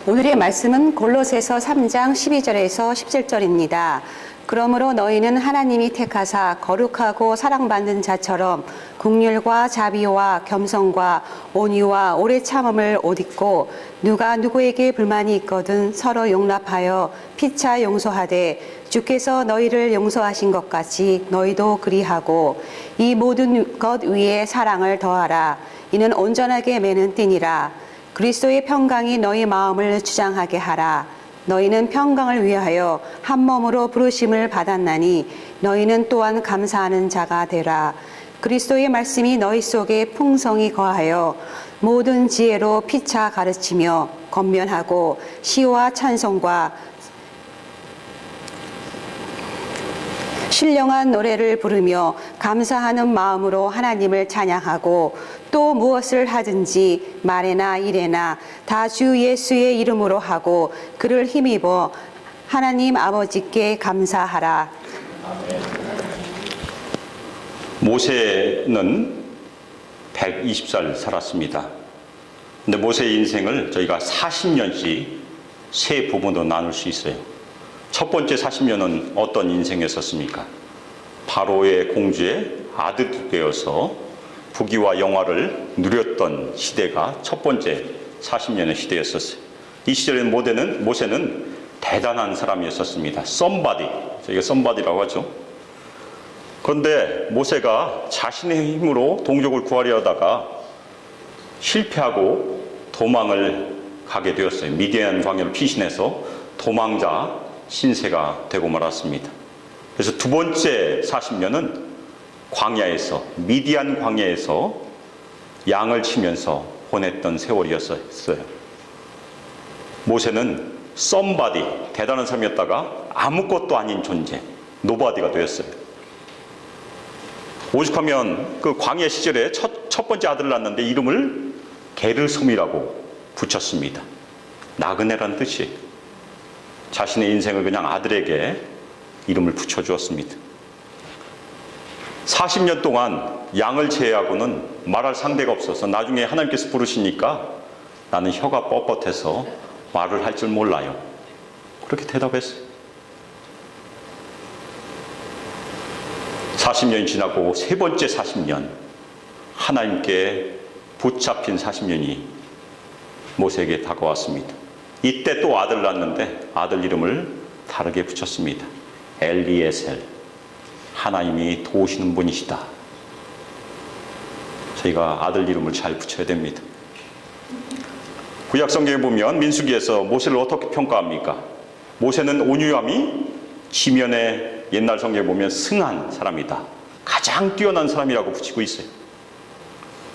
오늘의 말씀은 골로새서 3장 12절에서 17절입니다. 그러므로 너희는 하나님이 택하사 거룩하고 사랑받는 자처럼 긍휼과 자비와 겸손과 온유와 오래 참음을 옷 입고 누가 누구에게 불만이 있거든 서로 용납하여 피차 용서하되 주께서 너희를 용서하신 것 같이 너희도 그리하고 이 모든 것 위에 사랑을 더하라. 이는 온전하게 매는 띠니라. 그리스도의 평강이 너희 마음을 주장하게 하라. 너희는 평강을 위하여 한 몸으로 부르심을 받았나니 너희는 또한 감사하는 자가 되라. 그리스도의 말씀이 너희 속에 풍성히 거하여 모든 지혜로 피차 가르치며 권면하고 시와 찬송과 신령한 노래를 부르며 감사하는 마음으로 하나님을 찬양하고 또 무엇을 하든지 말에나 일에나 다 주 예수의 이름으로 하고 그를 힘입어 하나님 아버지께 감사하라. 모세는 120살 살았습니다. 근데 모세의 인생을 저희가 40년씩 세 부분으로 나눌 수 있어요. 첫 번째 40년은 어떤 인생이었습니까? 바로의 공주의 아들이 되어서 부귀와 영화를 누렸던 시대가 첫 번째 40년의 시대였었어요. 이 시절에 모세는 대단한 사람이었습니다. 썸바디, 저희가 썸바디라고 하죠. 그런데 모세가 자신의 힘으로 동족을 구하려 하다가 실패하고 도망을 가게 되었어요. 미디안 광야를 피신해서 도망자 신세가 되고 말았습니다. 그래서 두 번째 40년은 광야에서, 미디안 광야에서 양을 치면서 보냈던 세월이었어요. 모세는 썸바디, 대단한 사람이었다가 아무것도 아닌 존재, 노바디가 되었어요. 오죽하면 그 광야 시절에 첫 번째 아들을 낳았는데 이름을 게르솜이라고 붙였습니다. 나그네라는 뜻이에요. 자신의 인생을 그냥 아들에게 이름을 붙여주었습니다. 40년 동안 양을 제외하고는 말할 상대가 없어서 나중에 하나님께서 부르시니까 나는 혀가 뻣뻣해서 말을 할 줄 몰라요. 그렇게 대답했어요. 40년이 지나고 세 번째 40년, 하나님께 붙잡힌 40년이 모세에게 다가왔습니다. 이때 또 아들을 낳았는데 아들 이름을 다르게 붙였습니다. 엘리에셀, 하나님이 도우시는 분이시다. 저희가 아들 이름을 잘 붙여야 됩니다. 구약 성경에 보면 민수기에서 모세를 어떻게 평가합니까? 모세는 온유함이 지면에 옛날 성경에 보면 승한 사람이다. 가장 뛰어난 사람이라고 붙이고 있어요.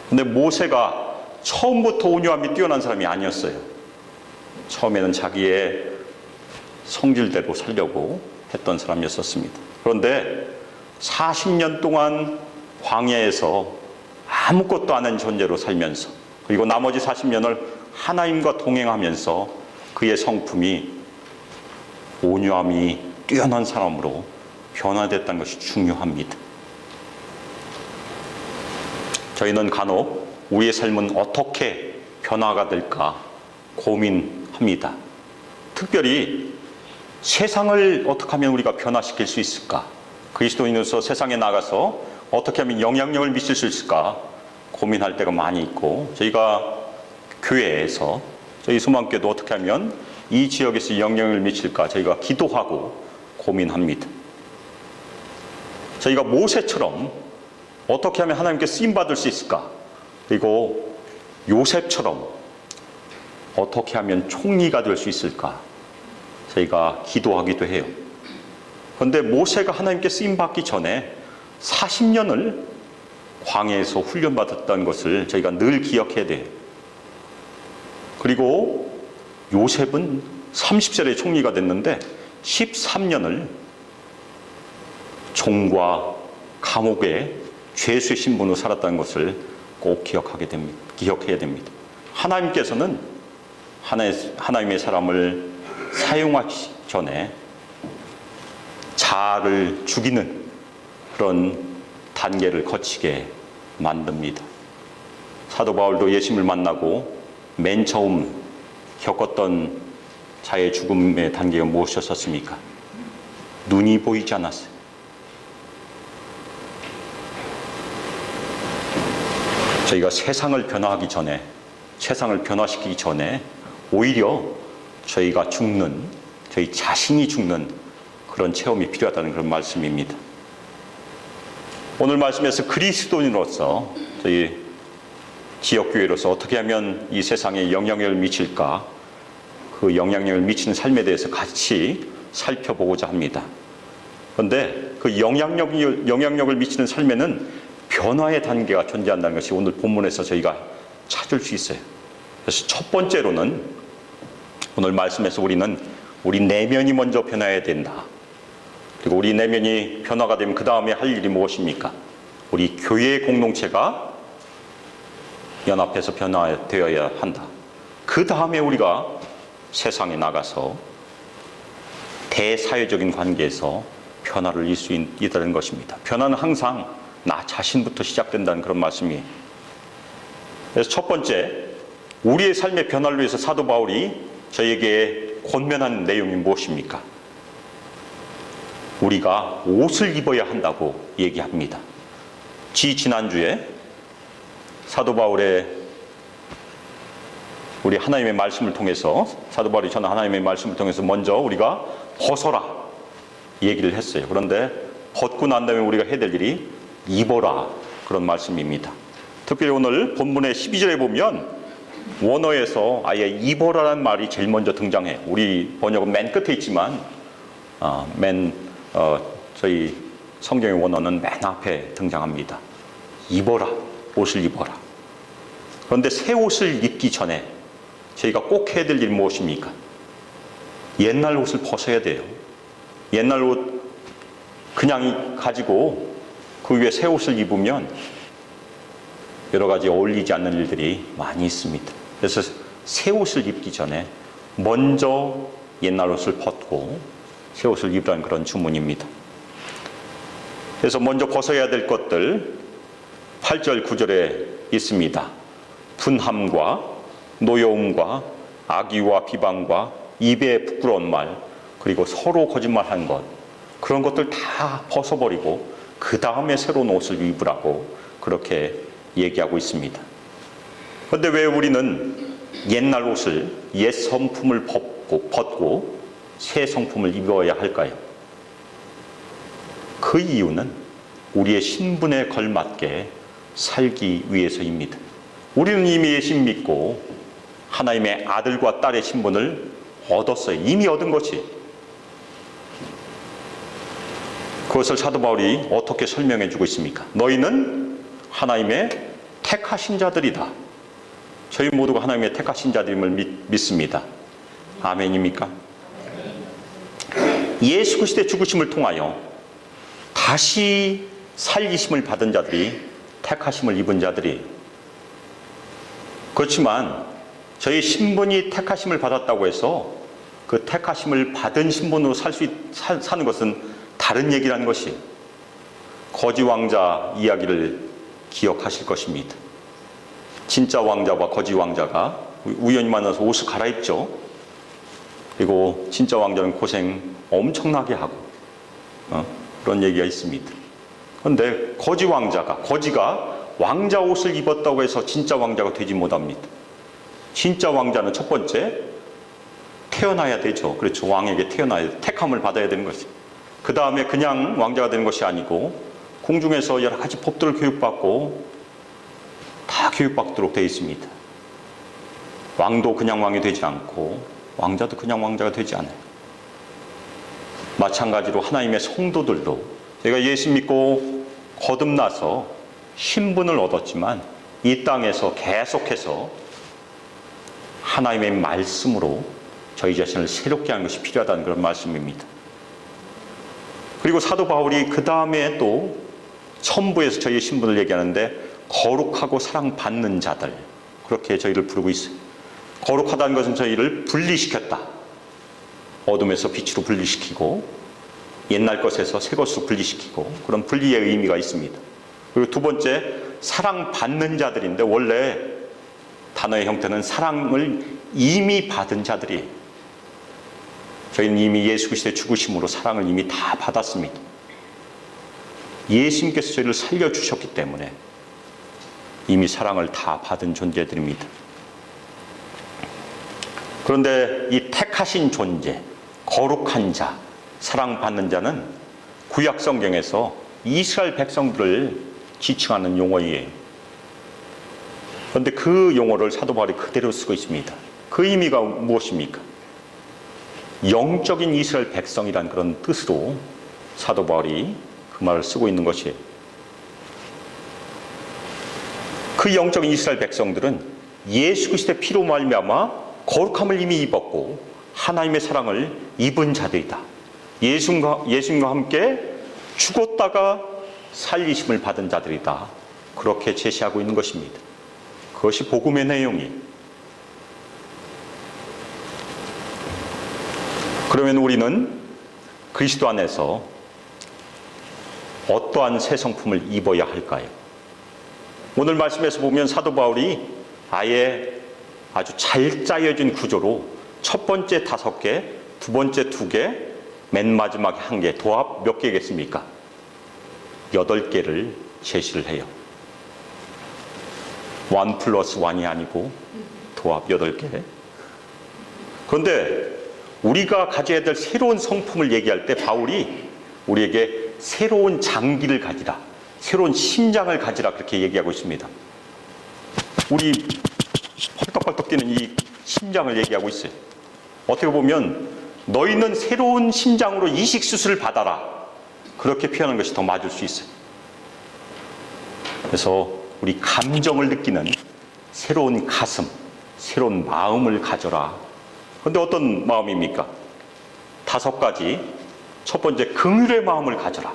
근데 모세가 처음부터 온유함이 뛰어난 사람이 아니었어요. 처음에는 자기의 성질대로 살려고 했던 사람이었습니다. 그런데 40년 동안 광야에서 아무것도 안 한 존재로 살면서 그리고 나머지 40년을 하나님과 동행하면서 그의 성품이 온유함이 뛰어난 사람으로 변화됐다는 것이 중요합니다. 저희는 간혹 우리의 삶은 어떻게 변화가 될까 고민합니다. 특별히 세상을 어떻게 하면 우리가 변화시킬 수 있을까? 그리스도인으로서 세상에 나가서 어떻게 하면 영향력을 미칠 수 있을까 고민할 때가 많이 있고, 저희가 교회에서 저희 소망교회도 어떻게 하면 이 지역에서 영향을 미칠까 저희가 기도하고 고민합니다. 저희가 모세처럼 어떻게 하면 하나님께 쓰임받을 수 있을까, 그리고 요셉처럼 어떻게 하면 총리가 될 수 있을까 저희가 기도하기도 해요. 그런데 모세가 하나님께 쓰임받기 전에 40년을 광야에서 훈련받았다는 것을 저희가 늘 기억해야 돼요. 그리고 요셉은 30살에 총리가 됐는데 13년을 종과 감옥의 죄수의 신분으로 살았다는 것을 꼭 기억해야 됩니다. 하나님께서는 하나님의 사람을 사용하기 전에 자아를 죽이는 그런 단계를 거치게 만듭니다. 사도 바울도 예수님을 만나고 맨 처음 겪었던 자의 죽음의 단계가 무엇이었습니까? 눈이 보이지 않았어요. 저희가 세상을 변화하기 전에, 세상을 변화시키기 전에 오히려 저희가 죽는, 저희 자신이 죽는 그런 체험이 필요하다는 그런 말씀입니다. 오늘 말씀에서 그리스도인으로서 저희 지역교회로서 어떻게 하면 이 세상에 영향력을 미칠까, 그 영향력을 미치는 삶에 대해서 같이 살펴보고자 합니다. 그런데 그 영향력을 미치는 삶에는 변화의 단계가 존재한다는 것이 오늘 본문에서 저희가 찾을 수 있어요. 그래서 첫 번째로는 오늘 말씀에서 우리는 우리 내면이 먼저 변화해야 된다. 그리고 우리 내면이 변화가 되면 그 다음에 할 일이 무엇입니까? 우리 교회 공동체가 연합해서 변화되어야 한다. 그 다음에 우리가 세상에 나가서 대사회적인 관계에서 변화를 이룰 수 있다는 것입니다. 변화는 항상 나 자신부터 시작된다는 그런 말씀이에요. 그래서 첫 번째, 우리의 삶의 변화를 위해서 사도 바울이 저에게 권면한 내용이 무엇입니까? 우리가 옷을 입어야 한다고 얘기합니다. 지난주에 사도 바울의 우리 하나님의 말씀을 통해서, 사도 바울이 전한 하나님의 말씀을 통해서 먼저 우리가 벗어라 얘기를 했어요. 그런데 벗고 난 다음에 우리가 해야 될 일이 입어라, 그런 말씀입니다. 특별히 오늘 본문의 12절에 보면 원어에서 아예 입어라라는 말이 제일 먼저 등장해. 우리 번역은 맨 끝에 있지만 저희 성경의 원어는 맨 앞에 등장합니다. 입어라, 옷을 입어라. 그런데 새 옷을 입기 전에 저희가 꼭 해야 될 일이 무엇입니까? 옛날 옷을 벗어야 돼요. 옛날 옷 그냥 가지고 그 위에 새 옷을 입으면 여러 가지 어울리지 않는 일들이 많이 있습니다. 그래서 새 옷을 입기 전에 먼저 옛날 옷을 벗고 새 옷을 입으라는 그런 주문입니다. 그래서 먼저 벗어야 될 것들 8절 9절에 있습니다. 분함과 노여움과 악의와 비방과 입에 부끄러운 말, 그리고 서로 거짓말하는 것, 그런 것들 다 벗어버리고 그 다음에 새로운 옷을 입으라고 그렇게 얘기하고 있습니다. 그런데 왜 우리는 옛날 옷을, 옛 성품을 벗고 새 성품을 입어야 할까요? 그 이유는 우리의 신분에 걸맞게 살기 위해서입니다. 우리는 이미 예수 믿고 하나님의 아들과 딸의 신분을 얻었어요. 이미 얻은 것이. 그것을 사도 바울이 어떻게 설명해 주고 있습니까? 너희는 하나님의 택하신 자들이다. 저희 모두가 하나님의 택하신 자들임을 믿습니다. 아멘입니까? 예수 그리스도의 죽으심을 통하여 다시 살리심을 받은 자들이 택하심을 입은 자들이. 그렇지만 저희 신분이 택하심을 받았다고 해서 그 택하심을 받은 신분으로 사는 것은 다른 얘기라는 것이, 거지 왕자 이야기를 기억하실 것입니다. 진짜 왕자와 거지 왕자가 우연히 만나서 옷을 갈아입죠. 그리고 진짜 왕자는 고생 엄청나게 하고 그런 얘기가 있습니다. 그런데 거지가 왕자 옷을 입었다고 해서 진짜 왕자가 되지 못합니다. 진짜 왕자는 첫 번째 태어나야 되죠. 그렇죠. 왕에게 태어나야 돼. 택함을 받아야 되는 것이. 그 다음에 그냥 왕자가 되는 것이 아니고 궁중에서 여러 가지 법들을 교육받고 다 교육받도록 되어 있습니다. 왕도 그냥 왕이 되지 않고 왕자도 그냥 왕자가 되지 않아요. 마찬가지로 하나님의 성도들도 제가 예수 믿고 거듭나서 신분을 얻었지만 이 땅에서 계속해서 하나님의 말씀으로 저희 자신을 새롭게 하는 것이 필요하다는 그런 말씀입니다. 그리고 사도 바울이 그 다음에 또 첨부에서 저희의 신분을 얘기하는데 거룩하고 사랑받는 자들, 그렇게 저희를 부르고 있어요. 거룩하다는 것은 저희를 분리시켰다. 어둠에서 빛으로 분리시키고 옛날 것에서 새 것으로 분리시키고, 그런 분리의 의미가 있습니다. 그리고 두 번째, 사랑받는 자들인데 원래 단어의 형태는 사랑을 이미 받은 자들이에요. 저희는 이미 예수 그리스도의 죽으심으로 사랑을 이미 다 받았습니다. 예수님께서 저희를 살려주셨기 때문에 이미 사랑을 다 받은 존재들입니다. 그런데 이 택하신 존재, 거룩한 자, 사랑받는 자는 구약 성경에서 이스라엘 백성들을 지칭하는 용어이에요. 그런데 그 용어를 사도 바울이 그대로 쓰고 있습니다. 그 의미가 무엇입니까? 영적인 이스라엘 백성이란 그런 뜻으로 사도 바울이 그 말을 쓰고 있는 것이에요. 그 영적인 이스라엘 백성들은 예수 그리스도의 피로 말미암아 거룩함을 이미 입었고 하나님의 사랑을 입은 자들이다. 예수님과 함께 죽었다가 살리심을 받은 자들이다. 그렇게 제시하고 있는 것입니다. 그것이 복음의 내용이에요. 그러면 우리는 그리스도 안에서 어떠한 새 성품을 입어야 할까요? 오늘 말씀에서 보면 사도 바울이 아예 아주 잘 짜여진 구조로 첫 번째 5개, 두 번째 2개, 맨 마지막에 1개, 도합 몇 개겠습니까? 8개를 제시를 해요. 1 플러스 1이 아니고 도합 8개. 그런데 우리가 가져야 될 새로운 성품을 얘기할 때 바울이 우리에게 새로운 장기를 가지라, 새로운 심장을 가지라 그렇게 얘기하고 있습니다. 우리 펄떡펄떡 뛰는 이 심장을 얘기하고 있어요. 어떻게 보면 너희는 새로운 심장으로 이식수술을 받아라, 그렇게 표현하는 것이 더 맞을 수 있어요. 그래서 우리 감정을 느끼는 새로운 가슴, 새로운 마음을 가져라. 그런데 어떤 마음입니까? 5가지. 첫 번째, 긍휼의 마음을 가져라.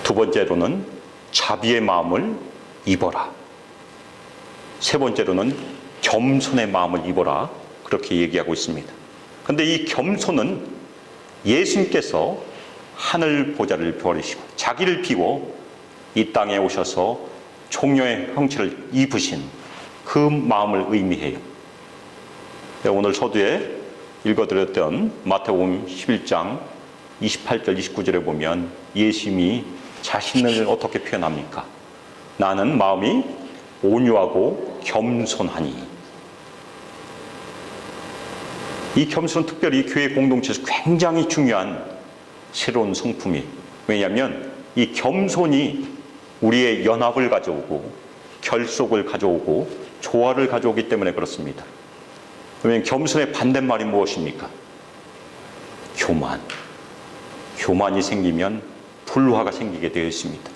두 번째로는 자비의 마음을 입어라. 세 번째로는 겸손의 마음을 입어라. 그렇게 얘기하고 있습니다. 그런데 이 겸손은 예수님께서 하늘 보좌를 버리시고 자기를 비고 이 땅에 오셔서 종려의 형체를 입으신 그 마음을 의미해요. 오늘 서두에 읽어드렸던 마태복음 11장 28절 29절에 보면 예수님이 자신을 어떻게 표현합니까? 나는 마음이 온유하고 겸손하니. 이 겸손은 특별히 교회 공동체에서 굉장히 중요한 새로운 성품이에요. 왜냐하면 이 겸손이 우리의 연합을 가져오고 결속을 가져오고 조화를 가져오기 때문에 그렇습니다. 그러면 겸손의 반대말이 무엇입니까? 교만. 교만이 생기면 불화가 생기게 되어 있습니다.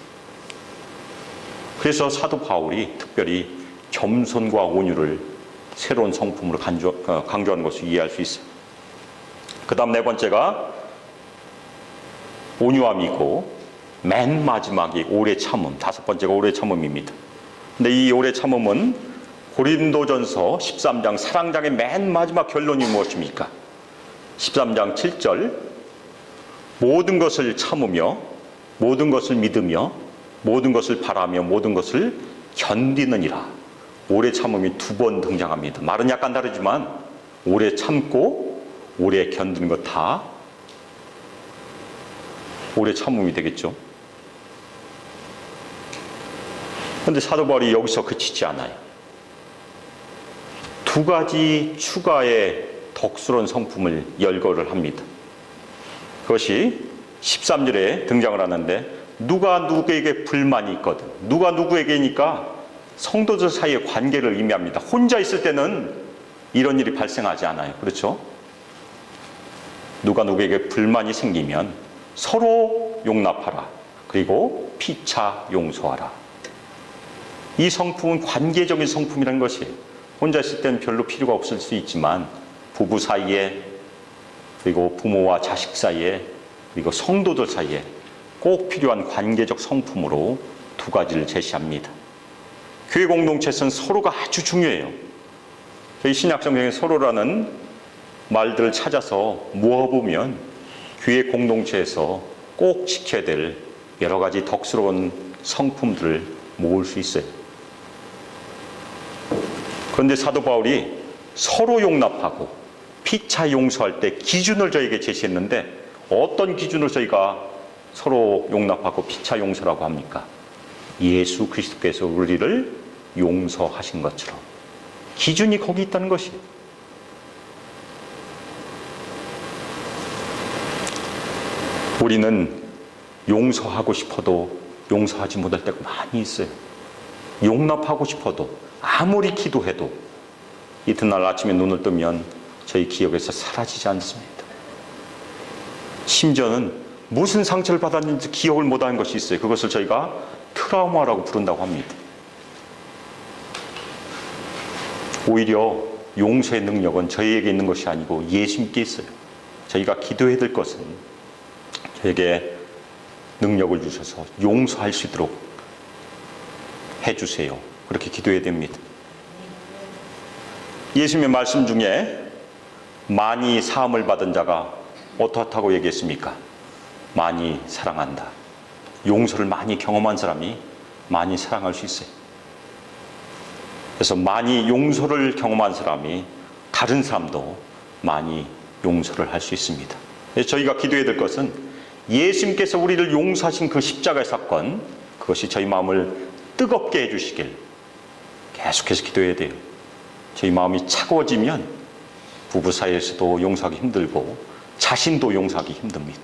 그래서 사도 바울이 특별히 겸손과 온유를 새로운 성품으로 강조하는 것을 이해할 수 있어요. 그 다음 4번째가 온유함이고 맨 마지막이 오래 참음, 5번째가 오래 참음입니다. 근데 이 오래 참음은 고린도전서 13장 사랑장의 맨 마지막 결론이 무엇입니까? 13장 7절 모든 것을 참으며 모든 것을 믿으며 모든 것을 바라며 모든 것을 견디느니라. 오래 참음이 2번 등장합니다. 말은 약간 다르지만 오래 참고 오래 견디는 것 다 오래 참음이 되겠죠. 그런데 사도 바울이 여기서 그치지 않아요. 2가지 추가의 덕스러운 성품을 열거를 합니다. 그것이 13절에 등장을 하는데 누가 누구에게 불만이 있거든. 누가 누구에게니까 성도들 사이의 관계를 의미합니다. 혼자 있을 때는 이런 일이 발생하지 않아요. 그렇죠? 누가 누구에게 불만이 생기면 서로 용납하라. 그리고 피차 용서하라. 이 성품은 관계적인 성품이라는 것이에요. 혼자 있을 때는 별로 필요가 없을 수 있지만 부부 사이에 그리고 부모와 자식 사이에 그리고 성도들 사이에 꼭 필요한 관계적 성품으로 2가지를 제시합니다. 교회 공동체에서는 서로가 아주 중요해요. 저희 신약성경에 서로라는 말들을 찾아서 모아보면 교회 공동체에서 꼭 지켜야 될 여러 가지 덕스러운 성품들을 모을 수 있어요. 그런데 사도 바울이 서로 용납하고 피차 용서할 때 기준을 저에게 제시했는데 어떤 기준을 저희가 서로 용납하고 피차 용서라고 합니까? 예수 그리스도께서 우리를 용서하신 것처럼 기준이 거기 있다는 것이에요. 우리는 용서하고 싶어도 용서하지 못할 때가 많이 있어요. 용납하고 싶어도 아무리 기도해도 이튿날 아침에 눈을 뜨면 저희 기억에서 사라지지 않습니다. 심지어는 무슨 상처를 받았는지 기억을 못하는 것이 있어요. 그것을 저희가 트라우마라고 부른다고 합니다. 오히려 용서의 능력은 저희에게 있는 것이 아니고 예수님께 있어요. 저희가 기도해야 될 것은 저에게 능력을 주셔서 용서할 수 있도록 해주세요. 그렇게 기도해야 됩니다. 예수님의 말씀 중에 많이 사함을 받은 자가 어떻다고 얘기했습니까? 많이 사랑한다. 용서를 많이 경험한 사람이 많이 사랑할 수 있어요. 그래서 많이 용서를 경험한 사람이 다른 사람도 많이 용서를 할 수 있습니다. 그래서 저희가 기도해야 될 것은 예수님께서 우리를 용서하신 그 십자가의 사건, 그것이 저희 마음을 뜨겁게 해주시길 계속해서 기도해야 돼요. 저희 마음이 차가워지면 부부 사이에서도 용서하기 힘들고 자신도 용서하기 힘듭니다.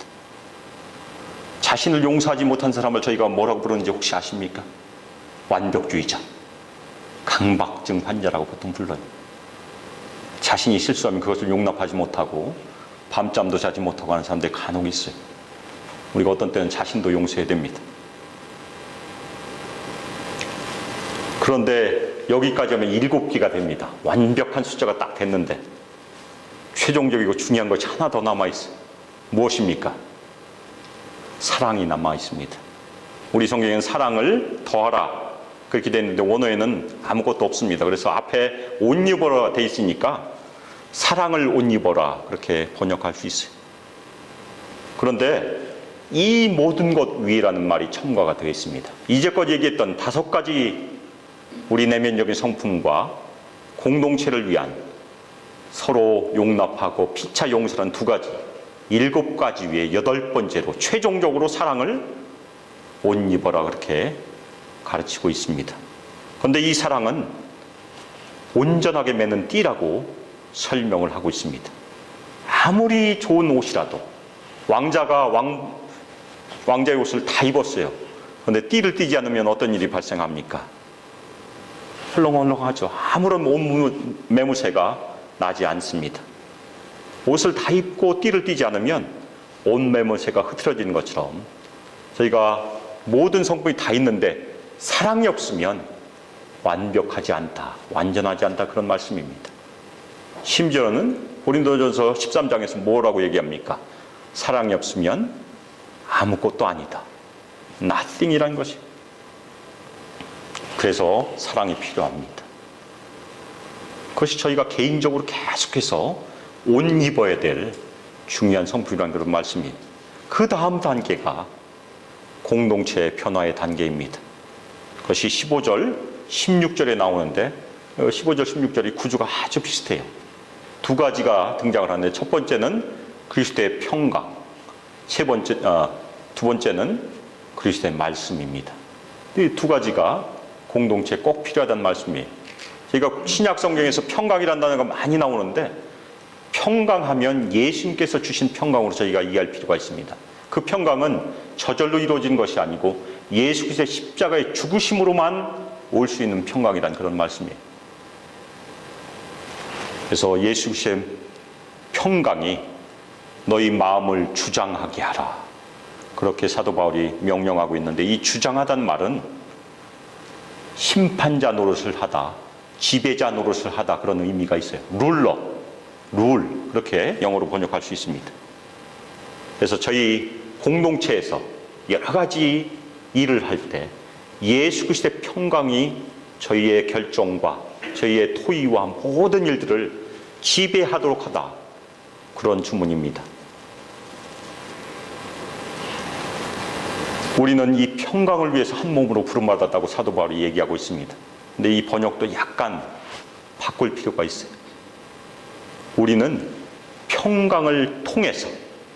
자신을 용서하지 못한 사람을 저희가 뭐라고 부르는지 혹시 아십니까? 완벽주의자, 강박증 환자라고 보통 불러요. 자신이 실수하면 그것을 용납하지 못하고 밤잠도 자지 못하고 하는 사람들이 간혹 있어요. 우리가 어떤 때는 자신도 용서해야 됩니다. 그런데 여기까지 하면 7개가 됩니다. 완벽한 숫자가 딱 됐는데 최종적이고 중요한 것이 하나 더 남아있어요. 무엇입니까? 사랑이 남아있습니다. 우리 성경에는 사랑을 더하라 그렇게 되어 있는데 원어에는 아무것도 없습니다. 그래서 앞에 옷 입어라 되어 있으니까 사랑을 옷 입어라 그렇게 번역할 수 있어요. 그런데 이 모든 것 위라는 말이 첨가가 되어 있습니다. 이제껏 얘기했던 5가지 우리 내면적인 성품과 공동체를 위한 서로 용납하고 피차 용서란 2가지, 7가지 위에 8번째로 최종적으로 사랑을 옷 입어라 그렇게 가르치고 있습니다. 그런데 이 사랑은 온전하게 매는 띠라고 설명을 하고 있습니다. 아무리 좋은 옷이라도 왕자가 왕자의 옷을 다 입었어요. 그런데 띠를 띠지 않으면 어떤 일이 발생합니까? 헐렁헐렁하죠. 아무런 옷 매무새가 나지 않습니다. 옷을 다 입고 띠를 띠지 않으면 옷 매무새가 흐트러지는 것처럼 저희가 모든 성품이 다 있는데 사랑이 없으면 완벽하지 않다, 완전하지 않다 그런 말씀입니다. 심지어는 고린도전서 13장에서 뭐라고 얘기합니까? 사랑이 없으면 아무것도 아니다. nothing이라는 것이. 그래서 사랑이 필요합니다. 그것이 저희가 개인적으로 계속해서 옷 입어야 될 중요한 성품이라는 그런 말씀이에요. 그 다음 단계가 공동체의 변화의 단계입니다. 그것이 15절, 16절에 나오는데 15절, 16절이 구조가 아주 비슷해요. 2가지가 등장을 하는데 첫 번째는 그리스도의 평강, 두 번째는 그리스도의 말씀입니다. 이 2가지가 공동체에 꼭 필요하다는 말씀이에요. 저희가 신약 성경에서 평강이라는 단어가 많이 나오는데 평강하면 예수님께서 주신 평강으로 저희가 이해할 필요가 있습니다. 그 평강은 저절로 이루어진 것이 아니고 예수 그리스도의 십자가의 죽으심으로만 올 수 있는 평강이라는 그런 말씀이에요. 그래서 예수 그리스도의 평강이 너희 마음을 주장하게 하라. 그렇게 사도 바울이 명령하고 있는데 이 주장하다는 말은 심판자 노릇을 하다, 지배자 노릇을 하다 그런 의미가 있어요. 룰 그렇게 영어로 번역할 수 있습니다. 그래서 저희 공동체에서 여러 가지 일을 할 때 예수 그리스도의 평강이 저희의 결정과 저희의 토의와 모든 일들을 지배하도록 하다 그런 주문입니다. 우리는 이 평강을 위해서 한 몸으로 부름받았다고 사도 바울이 얘기하고 있습니다. 근데 이 번역도 약간 바꿀 필요가 있어요. 우리는 평강을 통해서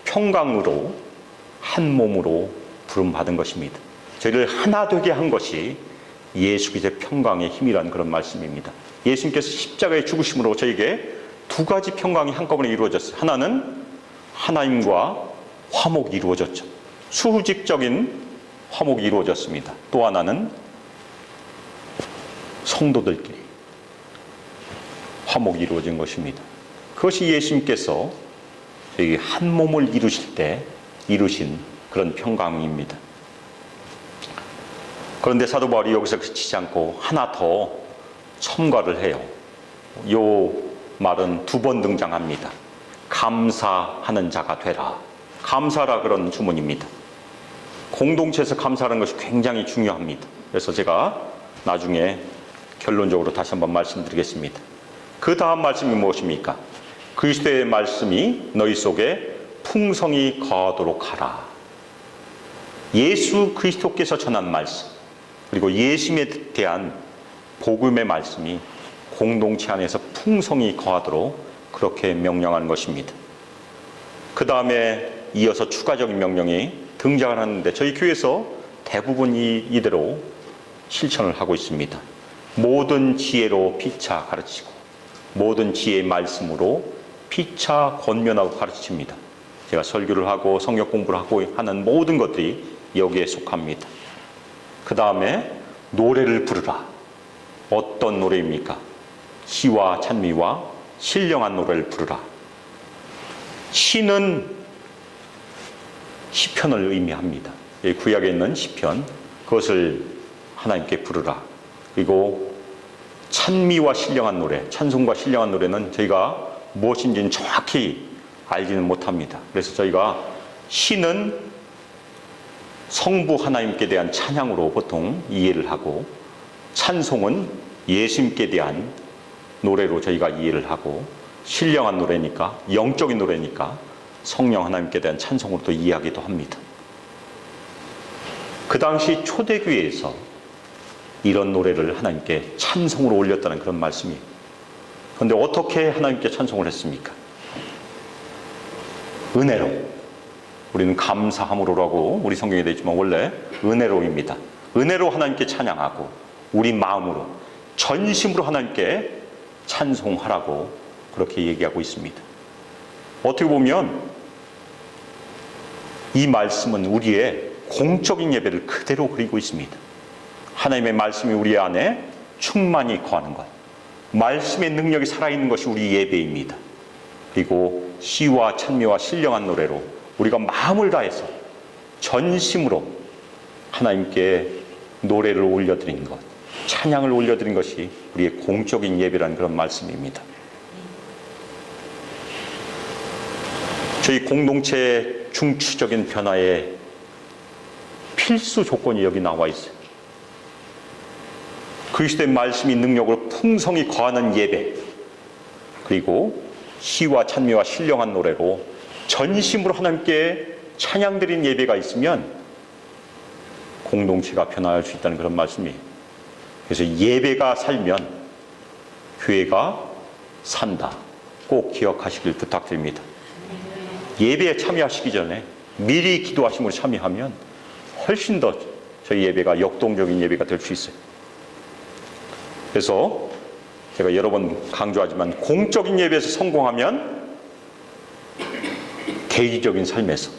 평강으로 한 몸으로 부름받은 것입니다. 저희를 하나 되게 한 것이 예수 그리스도의 평강의 힘이라는 그런 말씀입니다. 예수님께서 십자가의 죽으심으로 저에게 두 가지 평강이 한꺼번에 이루어졌어요. 하나는 하나님과 화목이 이루어졌죠. 수직적인 화목이 이루어졌습니다. 또 하나는 성도들끼리 화목이 이루어진 것입니다. 그것이 예수님께서 저희 한 몸을 이루실 때 이루신 그런 평강입니다. 그런데 사도 바울이 여기서 그치지 않고 하나 더 첨가를 해요. 요 말은 두 번 등장합니다. 감사하는 자가 되라. 감사라 그런 주문입니다. 공동체에서 감사하는 것이 굉장히 중요합니다. 그래서 제가 나중에 결론적으로 다시 한번 말씀드리겠습니다. 그 다음 말씀이 무엇입니까? 그리스도의 말씀이 너희 속에 풍성히 거하도록 하라. 예수 그리스도께서 전한 말씀, 그리고 예수님에 대한 복음의 말씀이 공동체 안에서 풍성히 거하도록 그렇게 명령하는 것입니다. 그 다음에 이어서 추가적인 명령이 등장을 하는데 저희 교회에서 대부분 이대로 실천을 하고 있습니다. 모든 지혜로 피차 가르치고 모든 지혜의 말씀으로 피차 권면하고 가르칩니다. 제가 설교를 하고 성경 공부를 하고 하는 모든 것들이 여기에 속합니다. 그 다음에 노래를 부르라. 어떤 노래입니까? 시와 찬미와 신령한 노래를 부르라. 시는 시편을 의미합니다. 구약에 있는 시편, 그것을 하나님께 부르라. 그리고 찬미와 신령한 노래, 찬송과 신령한 노래는 저희가 무엇인지는 정확히 알지는 못합니다. 그래서 저희가 시는 성부 하나님께 대한 찬양으로 보통 이해를 하고, 찬송은 예수님께 대한 노래로 저희가 이해를 하고, 신령한 노래니까, 영적인 노래니까 성령 하나님께 대한 찬송으로 또 이해하기도 합니다. 그 당시 초대교회에서 이런 노래를 하나님께 찬송으로 올렸다는 그런 말씀이에요. 그런데 어떻게 하나님께 찬송을 했습니까? 은혜로. 우리는 감사함으로라고 우리 성경에 되어 있지만 원래 은혜로입니다. 은혜로 하나님께 찬양하고 우리 마음으로 전심으로 하나님께 찬송하라고 그렇게 얘기하고 있습니다. 어떻게 보면 이 말씀은 우리의 공적인 예배를 그대로 그리고 있습니다. 하나님의 말씀이 우리 안에 충만히 거하는 것, 말씀의 능력이 살아있는 것이 우리 예배입니다. 그리고 시와 찬미와 신령한 노래로 우리가 마음을 다해서 전심으로 하나님께 노래를 올려드린 것, 찬양을 올려드린 것이 우리의 공적인 예배라는 그런 말씀입니다. 저희 공동체의 중추적인 변화의 필수 조건이 여기 나와 있어요. 그리스도의 말씀이 능력으로 풍성히 거하는 예배, 그리고 시와 찬미와 신령한 노래로 전심으로 하나님께 찬양드린 예배가 있으면 공동체가 변화할 수 있다는 그런 말씀이에요. 그래서 예배가 살면 교회가 산다. 꼭 기억하시길 부탁드립니다. 예배에 참여하시기 전에 미리 기도하심으로 참여하면 훨씬 더 저희 예배가 역동적인 예배가 될 수 있어요. 그래서 제가 여러 번 강조하지만 공적인 예배에서 성공하면 개인적인 삶에서,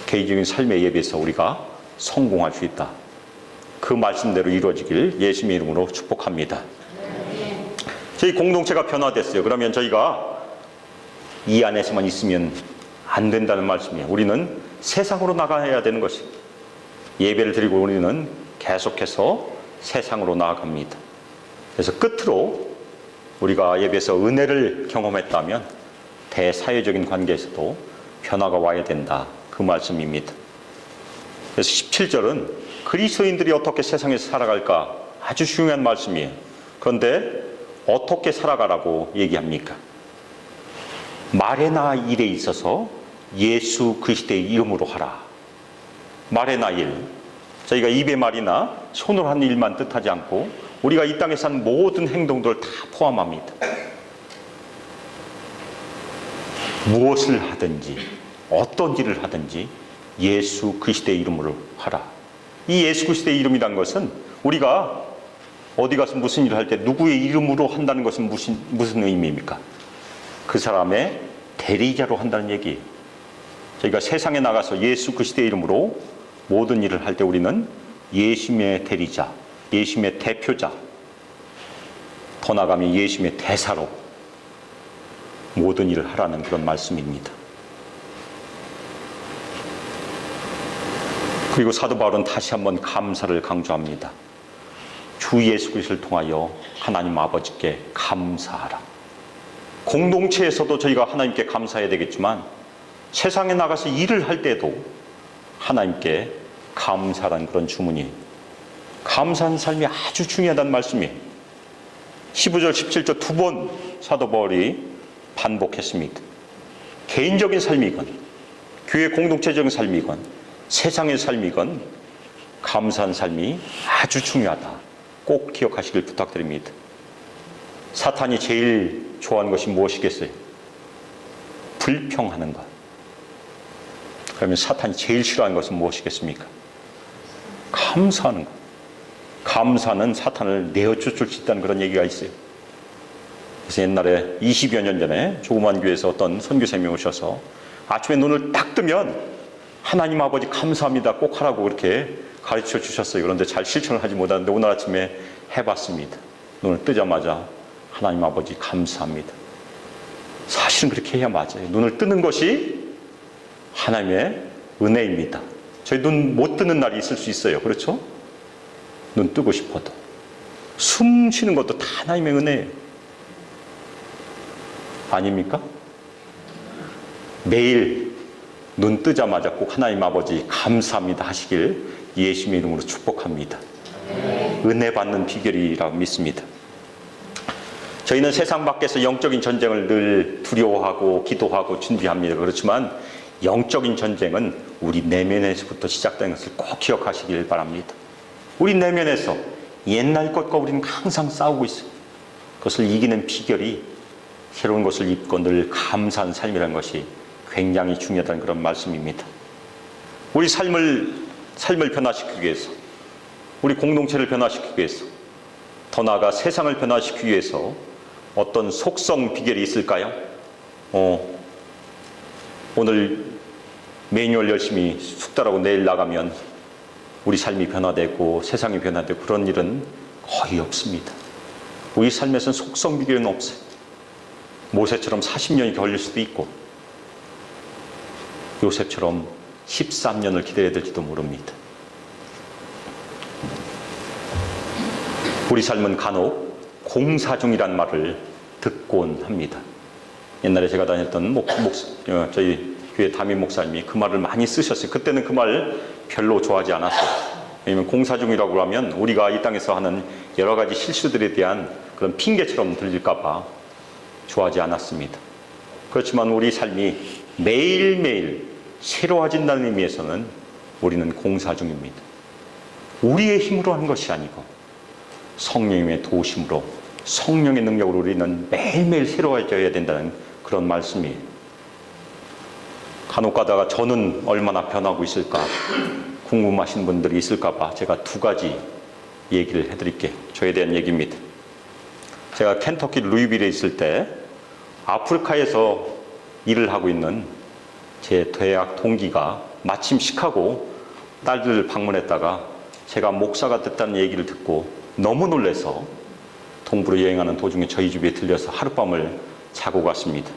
개인적인 삶의 예배에서 우리가 성공할 수 있다. 그 말씀대로 이루어지길 예수님의 이름으로 축복합니다. 저희 공동체가 변화됐어요. 그러면 저희가 이 안에서만 있으면 안 된다는 말씀이에요. 우리는 세상으로 나가야 되는 것이에요. 예배를 드리고 우리는 계속해서 세상으로 나아갑니다. 그래서 끝으로 우리가 예배에서 은혜를 경험했다면 대사회적인 관계에서도 변화가 와야 된다. 그 말씀입니다. 그래서 17절은 그리스도인들이 어떻게 세상에서 살아갈까 아주 중요한 말씀이에요. 그런데 어떻게 살아가라고 얘기합니까? 말에나 일에 있어서 예수 그리스도의 이름으로 하라. 말에나 일, 저희가 입의 말이나 손으로 하는 일만 뜻하지 않고 우리가 이 땅에서 하는 모든 행동들을 다 포함합니다. 무엇을 하든지 어떤 일을 하든지 예수 그리스도의 이름으로 하라. 이 예수 그리스도의 이름이란 것은 우리가 어디 가서 무슨 일을 할 때 누구의 이름으로 한다는 것은 무슨 의미입니까? 그 사람의 대리자로 한다는 얘기예요. 저희가 세상에 나가서 예수 그리스도의 이름으로 모든 일을 할 때 우리는 예수님의 대리자, 예수님의 대표자, 더 나아가면 예수님의 대사로 모든 일을 하라는 그런 말씀입니다. 그리고 사도 바울은 다시 한번 감사를 강조합니다. 주 예수 그리스도를 통하여 하나님 아버지께 감사하라. 공동체에서도 저희가 하나님께 감사해야 되겠지만 세상에 나가서 일을 할 때도 하나님께 감사라는 그런 주문이, 감사하는 삶이 아주 중요하다는 말씀이에요. 15절 17절 두 번 사도 바울이 반복했습니다. 개인적인 삶이건 교회 공동체적인 삶이건 세상의 삶이건 감사한 삶이 아주 중요하다. 꼭 기억하시길 부탁드립니다. 사탄이 제일 좋아하는 것이 무엇이겠어요? 불평하는 것. 그러면 사탄이 제일 싫어하는 것은 무엇이겠습니까? 감사하는 것. 감사는 사탄을 내어쫓을 수 있다는 그런 얘기가 있어요. 그래서 옛날에 20여 년 전에 조그만 교회에서 어떤 선교사님이 오셔서 아침에 눈을 딱 뜨면 하나님 아버지 감사합니다 꼭 하라고 그렇게 가르쳐 주셨어요. 그런데 잘 실천을 하지 못하는데 오늘 아침에 해봤습니다. 눈을 뜨자마자 하나님 아버지 감사합니다. 사실은 그렇게 해야 맞아요. 눈을 뜨는 것이 하나님의 은혜입니다. 저희 눈 못 뜨는 날이 있을 수 있어요. 그렇죠? 눈 뜨고 싶어도. 숨 쉬는 것도 다 하나님의 은혜예요. 아닙니까? 매일 눈 뜨자마자 꼭 하나님 아버지 감사합니다 하시길 예수님의 이름으로 축복합니다. 은혜 받는 비결이라고 믿습니다. 저희는 세상 밖에서 영적인 전쟁을 늘 두려워하고 기도하고 준비합니다. 그렇지만 영적인 전쟁은 우리 내면에서부터 시작되는 것을 꼭 기억하시길 바랍니다. 우리 내면에서 옛날 것과 우리는 항상 싸우고 있어요. 그것을 이기는 비결이 새로운 것을 입고 늘 감사한 삶이라는 것이 굉장히 중요하다는 그런 말씀입니다. 우리 삶을 변화시키기 위해서, 우리 공동체를 변화시키기 위해서, 더 나아가 세상을 변화시키기 위해서 어떤 속성 비결이 있을까요? 오늘 매뉴얼 열심히 숙달하고 내일 나가면 우리 삶이 변화되고 세상이 변화되고 그런 일은 거의 없습니다. 우리 삶에서는 속성 비결은 없어요. 모세처럼 40년이 걸릴 수도 있고 요셉처럼 13년을 기다려야 될지도 모릅니다. 우리 삶은 간혹 공사 중이란 말을 듣곤 합니다. 옛날에 제가 다녔던 저희 교회 담임 목사님이 그 말을 많이 쓰셨어요. 그때는 그 말 별로 좋아하지 않았어요. 왜냐하면 공사 중이라고 하면 우리가 이 땅에서 하는 여러 가지 실수들에 대한 그런 핑계처럼 들릴까 봐 좋아하지 않았습니다. 그렇지만 우리 삶이 매일매일 새로워진다는 의미에서는 우리는 공사 중입니다. 우리의 힘으로 하는 것이 아니고 성령님의 도우심으로, 성령의 능력으로 우리는 매일매일 새로워져야 된다는 그런 말씀이에요. 간혹 가다가 저는 얼마나 변하고 있을까 궁금하신 분들이 있을까 봐 제가 두 가지 얘기를 해드릴게요. 저에 대한 얘기입니다. 제가 켄터키 루이빌에 있을 때 아프리카에서 일을 하고 있는 제 대학 동기가 마침 시카고 딸들을 방문했다가 제가 목사가 됐다는 얘기를 듣고 너무 놀라서 동부로 여행하는 도중에 저희 집에 들려서 하룻밤을 자고 갔습니다.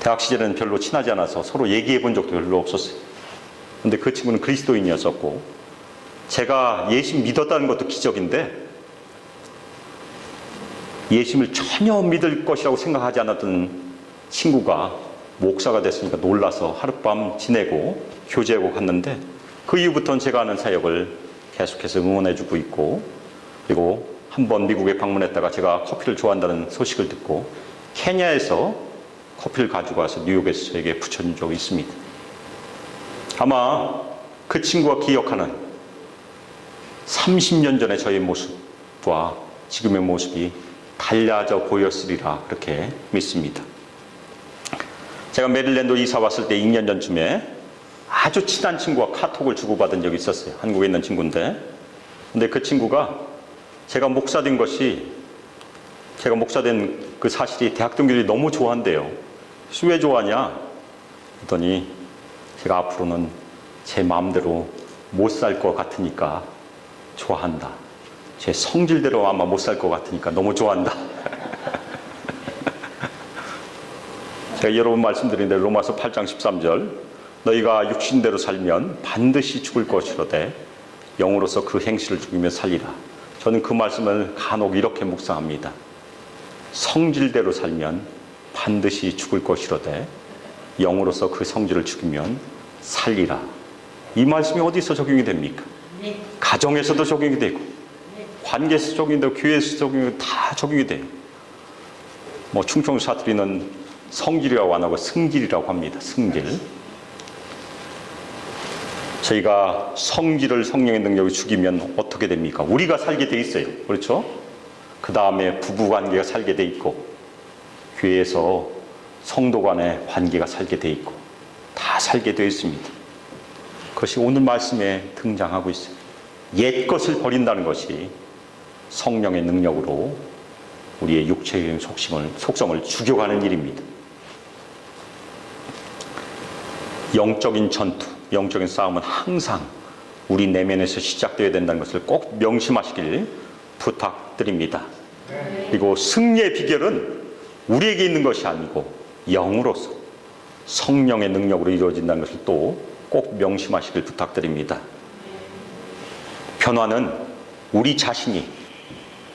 대학 시절에는 별로 친하지 않아서 서로 얘기해 본 적도 별로 없었어요. 근데 그 친구는 그리스도인이었었고 제가 예수 믿었다는 것도 기적인데 예수님을 전혀 믿을 것이라고 생각하지 않았던 친구가 목사가 됐으니까 놀라서 하룻밤 지내고 교제하고 갔는데 그 이후부터는 제가 하는 사역을 계속해서 응원해주고 있고, 그리고 한번 미국에 방문했다가 제가 커피를 좋아한다는 소식을 듣고 케냐에서 커피를 가지고 와서 뉴욕에서 저에게 붙여준 적이 있습니다. 아마 그 친구가 기억하는 30년 전의 저의 모습과 지금의 모습이 달라져 보였으리라 그렇게 믿습니다. 제가 메릴랜드 이사 왔을 때 2년 전쯤에 아주 친한 친구와 카톡을 주고받은 적이 있었어요. 한국에 있는 친구인데. 근데 그 친구가 제가 목사된 그 사실이 대학 동기들이 너무 좋아한대요. 왜 좋아하냐? 그랬더니 제가 앞으로는 제 마음대로 못 살 것 같으니까 좋아한다. 제 성질대로 아마 못 살 것 같으니까 너무 좋아한다. 제가 여러 번 말씀드린데 로마서 8장 13절 너희가 육신대로 살면 반드시 죽을 것이로되 영으로서 그 행실을 죽이며 살리라. 저는 그 말씀을 간혹 이렇게 묵상합니다. 성질대로 살면 반드시 죽을 것이로되 영으로서 그 성질을 죽이면 살리라. 이 말씀이 어디서 적용이 됩니까? 가정에서도 적용이 되고 관계에서 적용이 되고 교회에서 적용이 되고 다 적용이 돼요. 충청 사투리는 성질이라고 안 하고 승질이라고 합니다. 승질. 저희가 성질을 성령의 능력을 죽이면 어떻게 됩니까? 우리가 살게 돼 있어요. 그렇죠? 그 다음에 부부관계가 살게 돼 있고 교회에서 성도 간의 관계가 살게 돼 있고 다 살게 되어 있습니다. 그것이 오늘 말씀에 등장하고 있어요. 옛 것을 버린다는 것이 성령의 능력으로 우리의 육체의 속성을 죽여가는 일입니다. 영적인 전투, 영적인 싸움은 항상 우리 내면에서 시작되어야 된다는 것을 꼭 명심하시길 부탁드립니다. 그리고 승리의 비결은 우리에게 있는 것이 아니고 영으로서 성령의 능력으로 이루어진다는 것을 또 꼭 명심하시길 부탁드립니다. 변화는 우리 자신이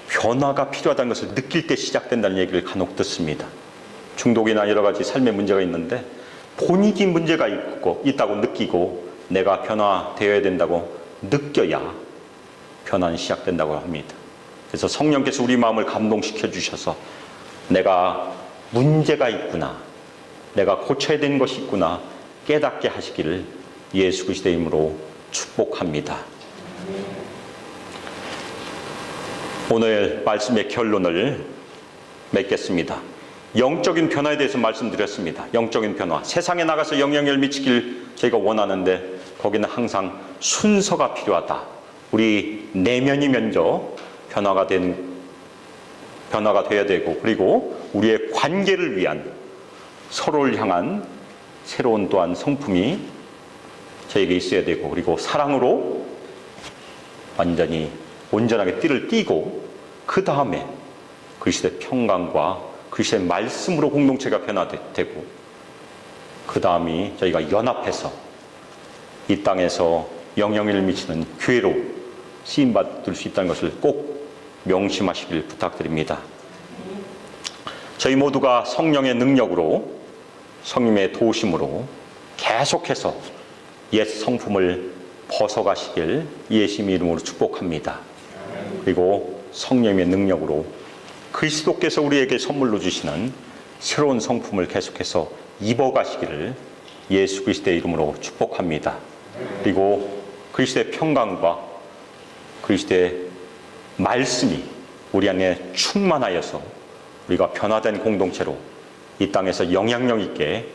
변화가 필요하다는 것을 느낄 때 시작된다는 얘기를 간혹 듣습니다. 중독이나 여러 가지 삶의 문제가 있는데 본인이 문제가 있다고 느끼고 내가 변화되어야 된다고 느껴야 변화는 시작된다고 합니다. 그래서 성령께서 우리 마음을 감동시켜 주셔서 내가 문제가 있구나, 내가 고쳐야 되는 것이 있구나 깨닫게 하시기를 예수 그리스도의 이름으로 축복합니다. 오늘 말씀의 결론을 맺겠습니다. 영적인 변화에 대해서 말씀드렸습니다. 영적인 변화. 세상에 나가서 영향력을 미치길 저희가 원하는데 거기는 항상 순서가 필요하다. 우리 내면이 먼저 변화가 돼야 되고 그리고 우리의 관계를 위한 서로를 향한 새로운 또한 성품이 저에게 있어야 되고 그리고 사랑으로 완전히 온전하게 띠를 띠고 그 다음에 그리스도의 평강과 그리스도의 말씀으로 공동체가 변화되고 그 다음이 저희가 연합해서 이 땅에서 영향을 미치는 교회로 쓰임받을 수 있다는 것을 꼭 명심하시길 부탁드립니다. 저희 모두가 성령의 능력으로 성령의 도우심으로 계속해서 옛 성품을 벗어가시길 예수님의 이름으로 축복합니다. 그리고 성령의 능력으로 그리스도께서 우리에게 선물로 주시는 새로운 성품을 계속해서 입어가시기를 예수 그리스도의 이름으로 축복합니다. 그리고 그리스도의 평강과 그리스도의 말씀이 우리 안에 충만하여서 우리가 변화된 공동체로 이 땅에서 영향력 있게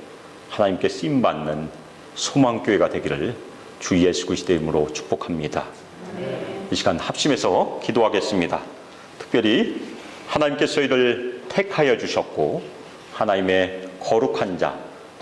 하나님께 쓰임받는 소망교회가 되기를 주 예수 그리스도의 이름으로 축복합니다. 이 시간 합심해서 기도하겠습니다. 특별히 하나님께서 저희를 택하여 주셨고 하나님의 거룩한 자,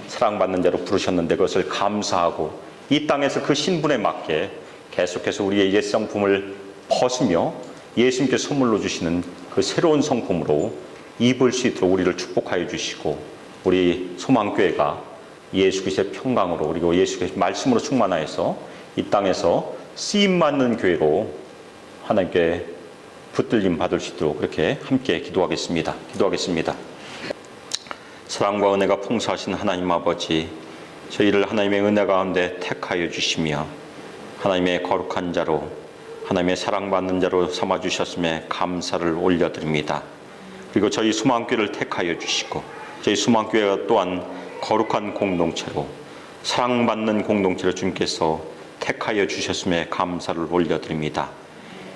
사랑받는 자로 부르셨는데 그것을 감사하고 이 땅에서 그 신분에 맞게 계속해서 우리의 옛 성품을 벗으며 예수님께서 선물로 주시는 그 새로운 성품으로 입을 수 있도록 우리를 축복하여 주시고 우리 소망교회가 예수 그리스도의 평강으로 그리고 예수 그리스도의 말씀으로 충만하여서 이 땅에서 쓰임받는 교회로 하나님께 붙들림 받을 수 있도록 그렇게 함께 기도하겠습니다. 사랑과 은혜가 풍성하신 하나님 아버지, 저희를 하나님의 은혜 가운데 택하여 주시며 하나님의 거룩한 자로 하나님의 사랑받는 자로 삼아주셨음에 감사를 올려드립니다. 그리고 저희 수망교회를 택하여 주시고 저희 수망교회가 또한 거룩한 공동체로 사랑받는 공동체로 주님께서 택하여 주셨음에 감사를 올려드립니다.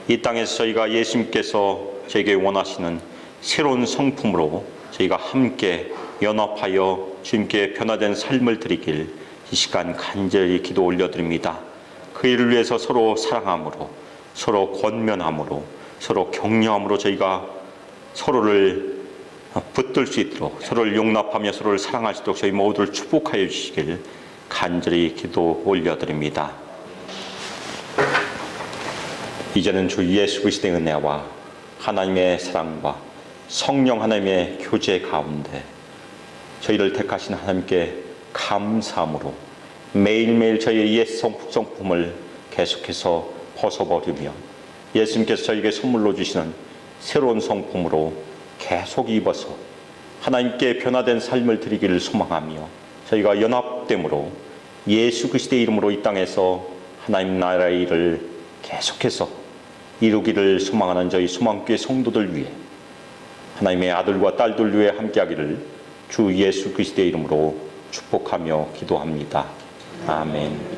이 땅에서 저희가 예수님께서 저에게 원하시는 새로운 성품으로 저희가 함께 연합하여 주님께 변화된 삶을 드리길 이 시간 간절히 기도 올려드립니다. 그 일을 위해서 서로 사랑함으로, 서로 권면함으로, 서로 격려함으로 저희가 서로를 붙들 수 있도록, 서로를 용납하며 서로를 사랑할 수 있도록 저희 모두를 축복하여 주시길 간절히 기도 올려드립니다. 이제는 주 예수 그리스도의 은혜와 하나님의 사랑과 성령 하나님의 교제 가운데 저희를 택하신 하나님께 감사함으로 매일매일 저희의 옛 성품을 계속해서 벗어버리며 예수님께서 저에게 선물로 주시는 새로운 성품으로 계속 입어서 하나님께 변화된 삶을 드리기를 소망하며 저희가 연합됨으로 예수 그리스도의 이름으로 이 땅에서 하나님 나라의 일을 계속해서 이루기를 소망하는 저희 소망교회 성도들 위해 하나님의 아들과 딸들 위해 함께하기를 주 예수 그리스도의 이름으로 축복하며 기도합니다. 아멘.